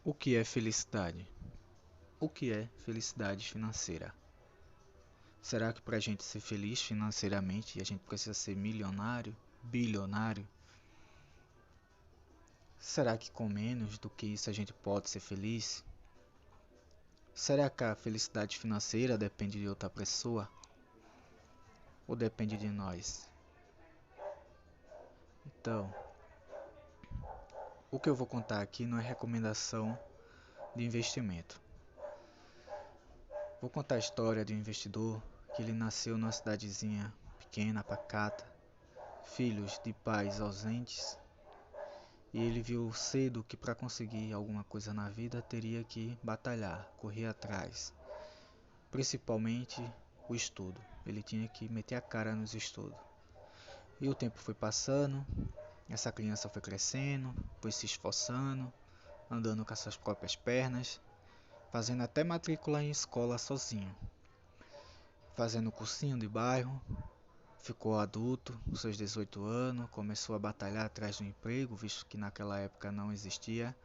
O que é felicidade? O que é felicidade financeira? Será que para a gente ser feliz financeiramente a gente precisa ser milionário, bilionário? Será que com menos do que isso a gente pode ser feliz? Será que a felicidade financeira depende de outra pessoa ou depende de nós? Então, o que eu vou contar aqui não é recomendação de investimento. Vou contar a história de um investidor que ele nasceu numa cidadezinha pequena, pacata, filhos de pais ausentes, e ele viu cedo que para conseguir alguma coisa na vida teria que batalhar, correr atrás, principalmente o estudo. Ele tinha que meter a cara nos estudos. E o tempo foi passando, essa criança foi crescendo, foi se esforçando, andando com as suas próprias pernas, fazendo até matrícula em escola sozinho, fazendo cursinho de bairro. Ficou adulto, com seus 18 anos, começou a batalhar atrás de um emprego, visto que naquela época não existia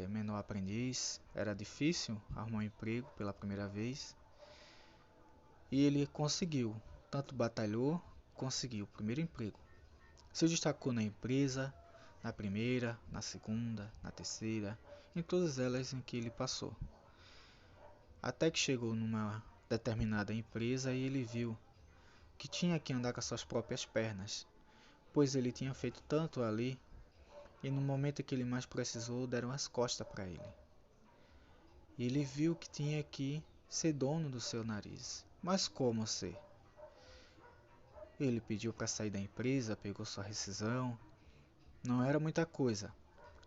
menor aprendiz. Era difícil arrumar um emprego pela primeira vez. E ele conseguiu, tanto batalhou, conseguiu o primeiro emprego. Se destacou na empresa, na primeira, na segunda, na terceira, em todas elas em que ele passou. Até que chegou numa determinada empresa e ele viu que tinha que andar com as suas próprias pernas, pois ele tinha feito tanto ali e no momento que ele mais precisou deram as costas para ele. E ele viu que tinha que ser dono do seu nariz. Mas como ser? Ele pediu para sair da empresa, pegou sua rescisão. Não era muita coisa,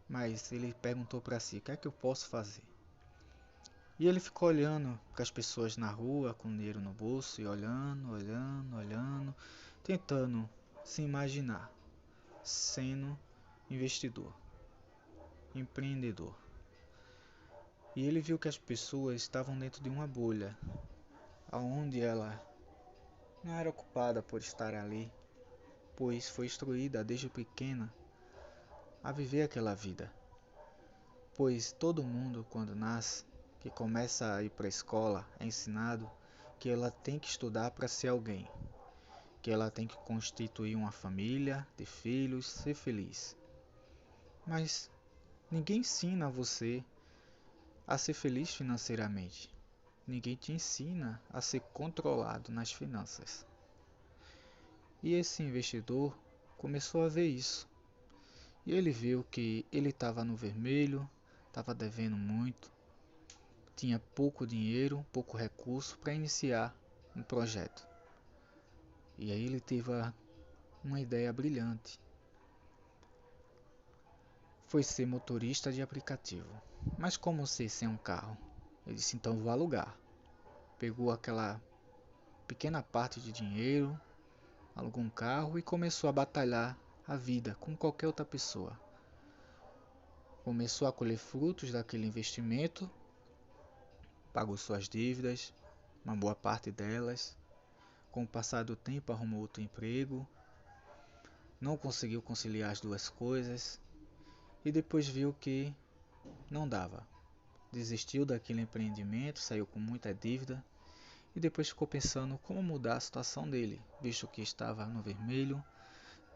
mas ele perguntou para si: o que é que eu posso fazer? E ele ficou olhando para as pessoas na rua com dinheiro no bolso e olhando, tentando se imaginar sendo investidor, empreendedor. E ele viu que as pessoas estavam dentro de uma bolha, onde ela não era ocupada por estar ali, pois foi instruída desde pequena a viver aquela vida. Pois todo mundo, quando nasce, que começa a ir para a escola, é ensinado que ela tem que estudar para ser alguém, que ela tem que constituir uma família, ter filhos, ser feliz. Mas ninguém ensina você a ser feliz financeiramente. Ninguém te ensina a ser controlado nas finanças. E esse investidor começou a ver isso. E ele viu que ele estava no vermelho, estava devendo muito, tinha pouco dinheiro, pouco recurso para iniciar um projeto. E aí ele teve uma ideia brilhante. Foi ser motorista de aplicativo. Mas como ser sem um carro? Ele disse: então vou alugar. Pegou aquela pequena parte de dinheiro, alugou um carro e começou a batalhar a vida como qualquer outra pessoa. Começou a colher frutos daquele investimento, pagou suas dívidas, uma boa parte delas. Com o passar do tempo arrumou outro emprego, não conseguiu conciliar as duas coisas e depois viu que não dava. Desistiu daquele empreendimento, saiu com muita dívida e depois ficou pensando como mudar a situação dele, visto que estava no vermelho,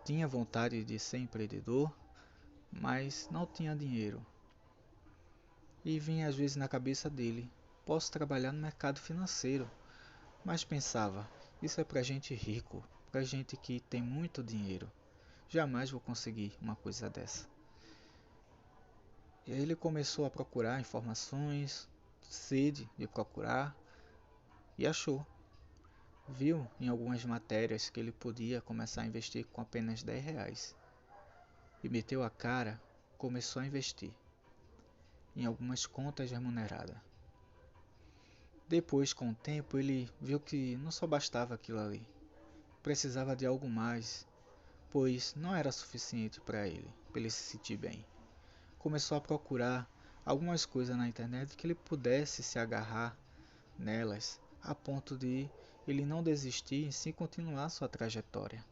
tinha vontade de ser empreendedor, mas não tinha dinheiro. E vinha às vezes na cabeça dele: posso trabalhar no mercado financeiro, mas pensava: isso é para gente rico, para gente que tem muito dinheiro. Jamais vou conseguir uma coisa dessa. E aí ele começou a procurar informações, sede de procurar, e achou. Viu em algumas matérias que ele podia começar a investir com apenas R$ 10. E meteu a cara, começou a investir em algumas contas remuneradas. Depois, com o tempo, ele viu que não só bastava aquilo ali. Precisava de algo mais, pois não era suficiente para ele se sentir bem. Começou a procurar algumas coisas na internet que ele pudesse se agarrar nelas, a ponto de ele não desistir e sim continuar sua trajetória.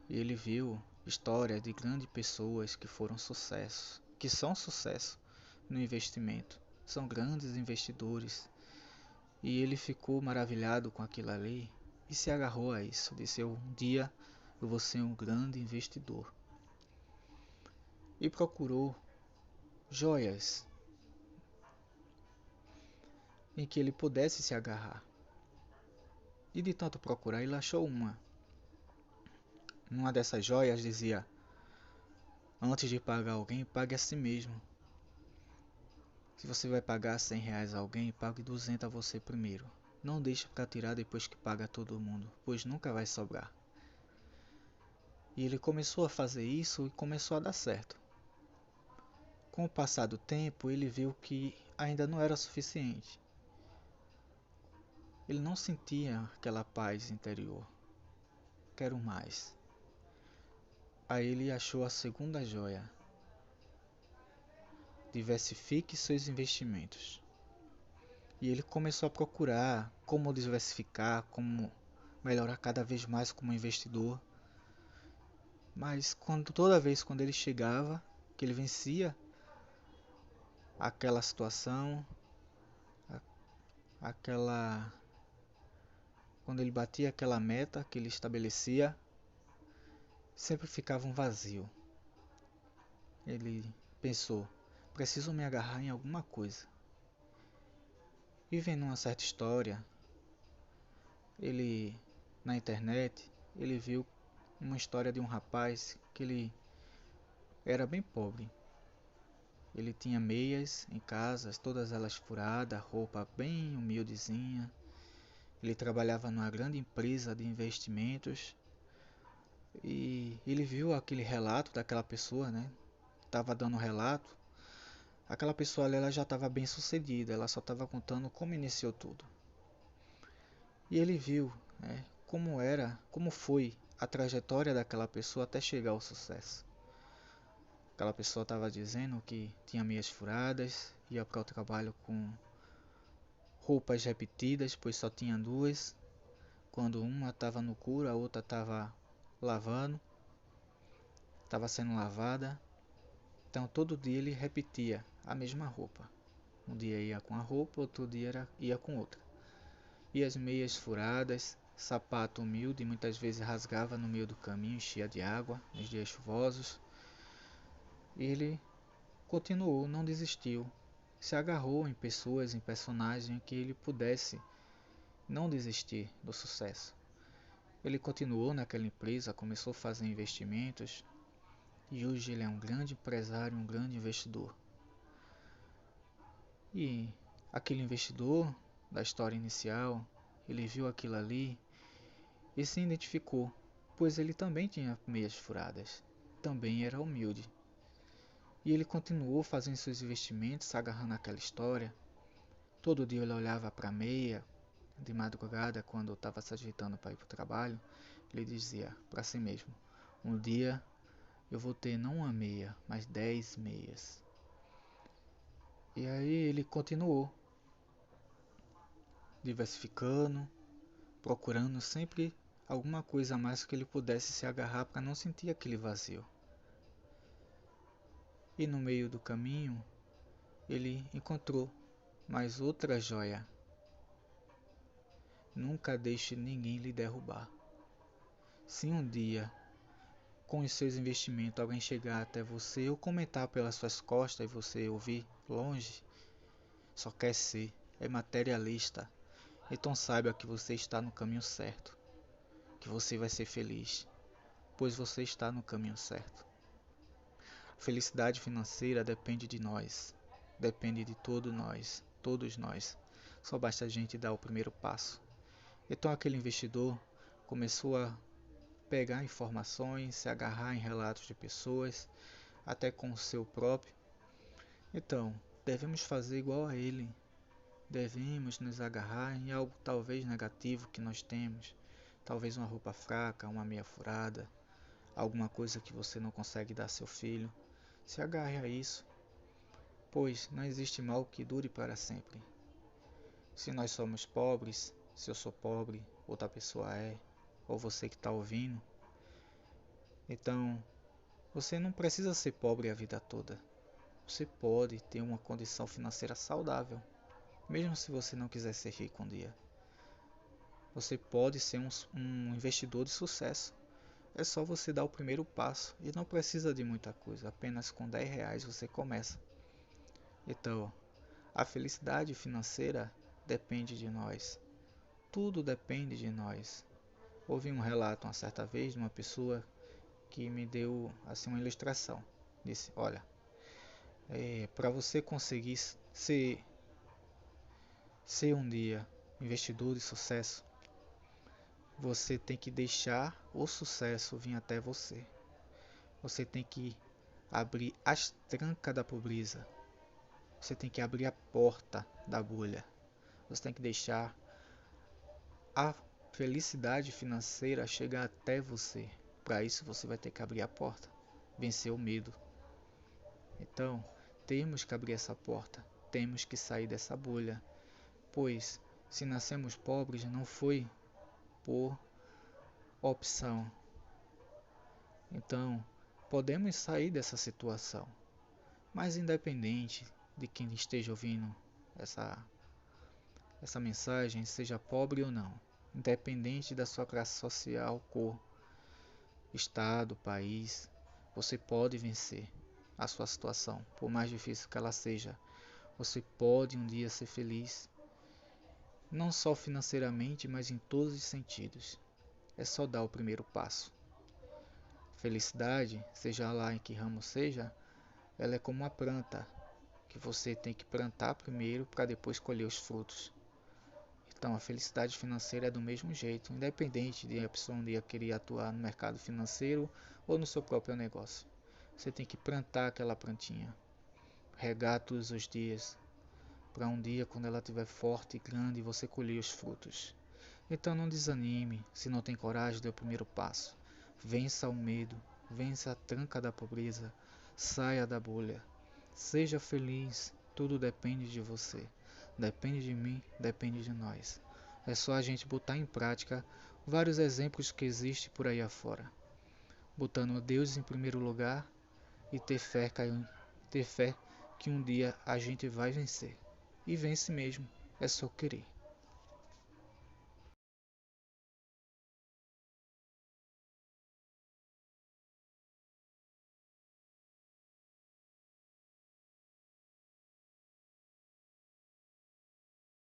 E ele viu histórias de grandes pessoas que foram sucesso, que são sucesso no investimento, são grandes investidores. E ele ficou maravilhado com aquilo ali e se agarrou a isso. Disse: um dia eu vou ser um grande investidor. E procurou joias em que ele pudesse se agarrar. E de tanto procurar, ele achou uma. Uma dessas joias dizia: antes de pagar alguém, pague a si mesmo. Se você vai pagar R$ 100 a alguém, pague 200 a você primeiro. Não deixe para tirar depois que paga todo mundo, pois nunca vai sobrar. E ele começou a fazer isso e começou a dar certo. Com o passar do tempo, ele viu que ainda não era suficiente. Ele não sentia aquela paz interior. Quero mais. Aí ele achou a segunda joia. Diversifique seus investimentos. E ele começou a procurar como diversificar, como melhorar cada vez mais como investidor. Mas toda vez quando ele chegava, que ele vencia aquela situação, aquela quando ele batia aquela meta que ele estabelecia, sempre ficava um vazio. Ele pensou: preciso me agarrar em alguma coisa. E vendo uma certa história, ele na internet, ele viu uma história de um rapaz que ele era bem pobre. Ele tinha meias em casa, todas elas furadas, roupa bem humildezinha. Ele trabalhava numa grande empresa de investimentos e ele viu aquele relato daquela pessoa, né? Estava dando um relato. Aquela pessoa ali, ela já estava bem sucedida, ela só estava contando como iniciou tudo. E ele viu, né, como foi a trajetória daquela pessoa até chegar ao sucesso. Aquela pessoa estava dizendo que tinha meias furadas, ia para o trabalho com roupas repetidas, pois só tinha duas. Quando uma estava no couro, a outra estava estava sendo lavada. Então todo dia ele repetia a mesma roupa. Um dia ia com a roupa, outro dia ia com outra. E as meias furadas, sapato humilde, muitas vezes rasgava no meio do caminho, enchia de água nos dias chuvosos. E ele continuou, não desistiu. Se agarrou em pessoas, em personagens que ele pudesse não desistir do sucesso. Ele continuou naquela empresa, começou a fazer investimentos e hoje ele é um grande empresário, um grande investidor. E aquele investidor da história inicial, ele viu aquilo ali e se identificou, pois ele também tinha meias furadas, também era humilde. E ele continuou fazendo seus investimentos, se agarrando naquela história. Todo dia ele olhava para a meia, de madrugada, quando estava se ajeitando para ir para o trabalho, ele dizia para si mesmo: um dia eu vou ter não uma meia, mas 10 meias. E aí ele continuou, diversificando, procurando sempre alguma coisa a mais que ele pudesse se agarrar para não sentir aquele vazio. E no meio do caminho, ele encontrou mais outra joia. Nunca deixe ninguém lhe derrubar. Se um dia, com os seus investimentos, alguém chegar até você ou comentar pelas suas costas e você ouvir longe, só quer ser, é materialista, então saiba que você está no caminho certo, que você vai ser feliz, pois você está no caminho certo. A felicidade financeira depende de nós, depende de todos nós. Só basta a gente dar o primeiro passo. Então aquele investidor começou a pegar informações, se agarrar em relatos de pessoas, até com o seu próprio. Então, devemos fazer igual a ele. Devemos nos agarrar em algo talvez negativo que nós temos, talvez uma roupa fraca, uma meia furada, alguma coisa que você não consegue dar a seu filho. Se agarre a isso, pois não existe mal que dure para sempre. Se nós somos pobres, se eu sou pobre, outra pessoa é, ou você que está ouvindo, então você não precisa ser pobre a vida toda. Você pode ter uma condição financeira saudável, mesmo se você não quiser ser rico um dia. Você pode ser um investidor de sucesso. É só você dar o primeiro passo e não precisa de muita coisa, apenas com R$ 10 você começa. Então, a felicidade financeira depende de nós. Tudo depende de nós. Houve um relato uma certa vez de uma pessoa que me deu assim uma ilustração. Disse, olha, para você conseguir ser um dia investidor de sucesso, você tem que deixar o sucesso vir até você. Você tem que abrir as trancas da pobreza. Você tem que abrir a porta da bolha. Você tem que deixar a felicidade financeira chegar até você. Para isso você vai ter que abrir a porta, vencer o medo. Então, temos que abrir essa porta, temos que sair dessa bolha, pois se nascemos pobres não foi por opção. Então, podemos sair dessa situação, mas independente de quem esteja ouvindo essa mensagem, seja pobre ou não, independente da sua classe social, cor, estado, país, você pode vencer a sua situação, por mais difícil que ela seja. Você pode um dia ser feliz, não só financeiramente, mas em todos os sentidos. É só dar o primeiro passo. Felicidade, seja lá em que ramo seja, ela é como uma planta, que você tem que plantar primeiro para depois colher os frutos. Então a felicidade financeira é do mesmo jeito, independente de a pessoa um dia querer atuar no mercado financeiro ou no seu próprio negócio. Você tem que plantar aquela plantinha, regar todos os dias, para um dia quando ela estiver forte e grande você colher os frutos. Então não desanime, se não tem coragem, dê o primeiro passo. Vença o medo, vença a tranca da pobreza, saia da bolha. Seja feliz, tudo depende de você. Depende de mim, depende de nós. É só a gente botar em prática vários exemplos que existem por aí afora. Botando Deus em primeiro lugar e ter fé que um dia a gente vai vencer. E vence mesmo, é só querer.